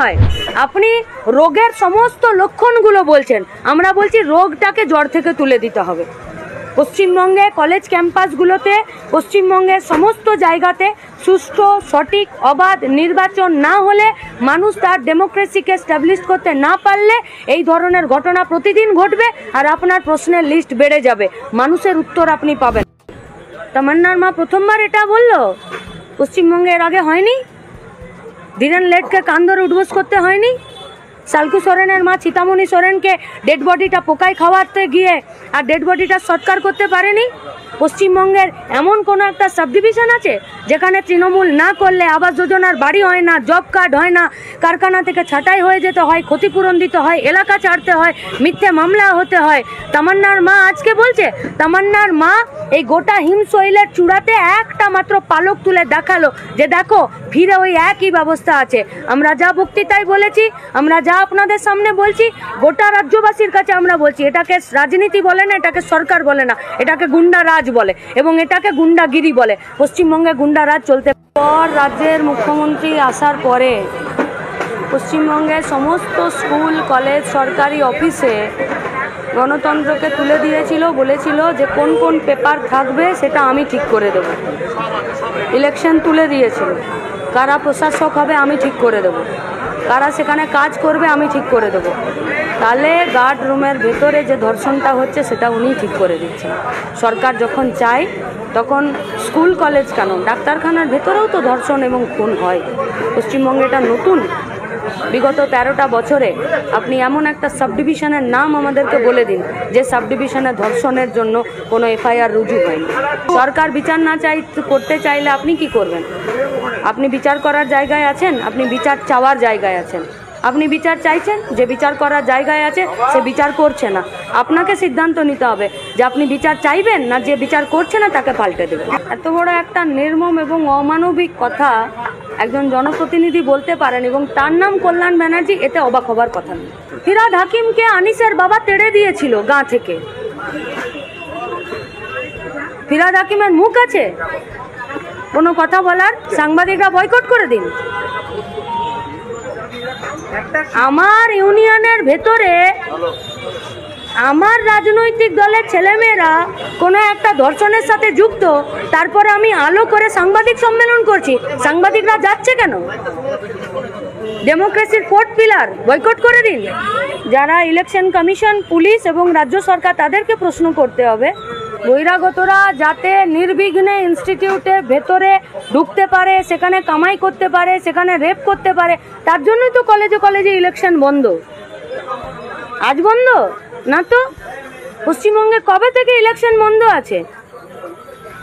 হয়। আপনি রোগের সমস্ত লক্ষণগুলো বলছেন, আমরা বলছি রোগটাকে জ্বর থেকে তুলে দিতে হবে। পশ্চিমবঙ্গে কলেজ ক্যাম্পাসগুলোতে, পশ্চিমবঙ্গের সমস্ত জায়গাতে সুষ্ঠু, সঠিক, অবাধ নির্বাচন না হলে, মানুষ তার ডেমোক্রেসিকে এস্টাবলিশ করতে না পারলে এই ধরনের ঘটনা প্রতিদিন ঘটবে আর আপনার প্রশ্নের লিস্ট বেড়ে যাবে, মানুষের উত্তর আপনি পাবেন। তামান্নার মা প্রথমবার এটা বলল, পশ্চিমবঙ্গে এর আগে হয়নি। ধীরেন লেটকে কান ধরে উঠবোস করতে হয়নি। সালকু সোরেনের মা চিতামণি সোরেনকে ডেড বডিটা পোকায় খাওয়াতে গিয়ে আর ডেড বডিটা সৎকার করতে পারেনি। পশ্চিমবঙ্গের এমন কোনো একটা সাবডিভিশন আছে যেখানে তৃণমূল না করলে আবাস যোজনার বাড়ি হয় না, জব কার্ড হয় না, কারখানা থেকে ছাঁটাই হয়ে যেতে হয়, ক্ষতিপূরণ দিতে হয়, এলাকা ছাড়তে হয়, মিথ্যে মামলা হতে হয়। তামান্নার মা আজকে বলছে, তামান্নার মা এই গোটা হিমশৈলের চূড়াতে একটা মাত্র পালক তুলে দেখালো যে দেখো ফিরে ওই একই ব্যবস্থা আছে। আমরা যা বক্তৃতায় বলেছি, আমরা যা আপনাদের সামনে বলছি, গোটা রাজ্যবাসীর কাছে আমরা বলছি, এটাকে রাজনীতি বলে না, এটাকে সরকার বলে না, এটাকে গুন্ডা রাজ বলে এবং এটাকে গুন্ডাগিরি বলে। পশ্চিমবঙ্গে গুন্ডা রাজ চলতে পর রাজ্যের মুখ্যমন্ত্রী আসার পরে পশ্চিমবঙ্গের সমস্ত স্কুল, কলেজ, সরকারি অফিসে গণতন্ত্রকে তুলে দিয়েছিল, বলেছিল যে কোন কোন পেপার থাকবে সেটা আমি ঠিক করে দেব। ইলেকশন তুলে দিয়েছিল, কারা প্রশাসক হবে আমি ঠিক করে দেব, কারা সেখানে কাজ করবে আমি ঠিক করে দেব। তাহলে গার্ড রুমের ভেতরে যে ধর্ষণটা হচ্ছে সেটা উনি ঠিক করে দিচ্ছেন। সরকার যখন চায় তখন স্কুল, কলেজ কেন, ডাক্তারখানার ভেতরেও তো ধর্ষণ এবং খুন হয়। পশ্চিমবঙ্গে এটা নতুন। বিগত 13টা বছরে আপনি এমন একটা সাবডিভিশনের নাম আমাদেরকে বলে দিন যে সাবডিভিশনে ধর্ষণের জন্য কোনো এফআইআর রুজু হয়নি। সরকার বিচার না করতে চাইলে আপনি কি করবেন? আপনি বিচার করার জায়গায় আছেন, আপনি বিচার চাওয়ার জায়গায় আছেন। আপনি বিচার চাইছেন, যে বিচার করার জায়গায় আছে সে বিচার করছে না। আপনাকে সিদ্ধান্ত নিতে হবে যে আপনি বিচার চাইবেন না যে বিচার করছে না তাকে পাল্টে দেবেন। এত বড় একটা নির্মম এবং অমানবিক কথা একজন জনপ্রতিনিধি বলতে পারেন এবং তার নাম কল্যাণ ব্যানার্জি, এতে অবাক হবার কথা নেই। ফিরহাদ হাকিমকে আনিসের বাবা তেড়ে দিয়েছিল গাঁ থেকে। ফিরহাদ হাকিমের মুখ আছে কোনো কথা বলার? সাংবাদিকরা বয়কট করে দিন। আমার ইউনিয়নের ভেতরে আমার রাজনৈতিক দলের ছেলেমেয়েরা কোনো একটা ধর্ষণের সাথে যুক্ত, তারপরে আমি আলো করে সাংবাদিক সম্মেলন করছি, সাংবাদিকরা যাচ্ছে কেন? ডেমোক্রেসির ফোর্থ পিলার বয়কট করে দিন। যারা ইলেকশন কমিশন, পুলিশ এবং রাজ্য সরকার, তাদেরকে প্রশ্ন করতে হবে বহিরাগতরা যাতে নির্বিঘ্নে ইনস্টিটিউটের ভেতরে ঢুকতে পারে, সেখানে কামাই করতে পারে, সেখানে রেপ করতে পারে। তার জন্যই তো কলেজে কলেজে ইলেকশন বন্ধ। আজ বন্ধ না তো? পশ্চিমবঙ্গে কবে থেকে ইলেকশন বন্ধ আছে?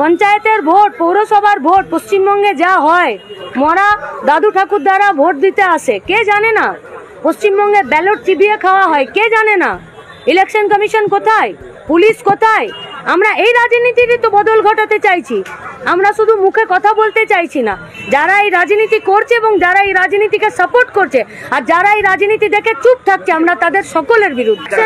পঞ্চায়েতের ভোট, পৌরসভার ভোট পশ্চিমবঙ্গে যা হয়, মরা দাদু ঠাকুর দ্বারা ভোট দিতে আসে, কে জানে না? পশ্চিমবঙ্গে ব্যালট চিবিয়ে খাওয়া হয়, কে জানে না? ইলেকশন কমিশন কোথায়? পুলিশ কোথায়? আমরা এই রাজনীতিরই তো বদল ঘটাতে চাইছি। আমরা শুধু মুখে কথা বলতে চাইছি না। যারা এই রাজনীতি করছে এবং যারা এই রাজনীতিকে সাপোর্ট করছে আর যারা এই রাজনীতি দেখে চুপ থাকছে, আমরা তাদের সকলের বিরুদ্ধে।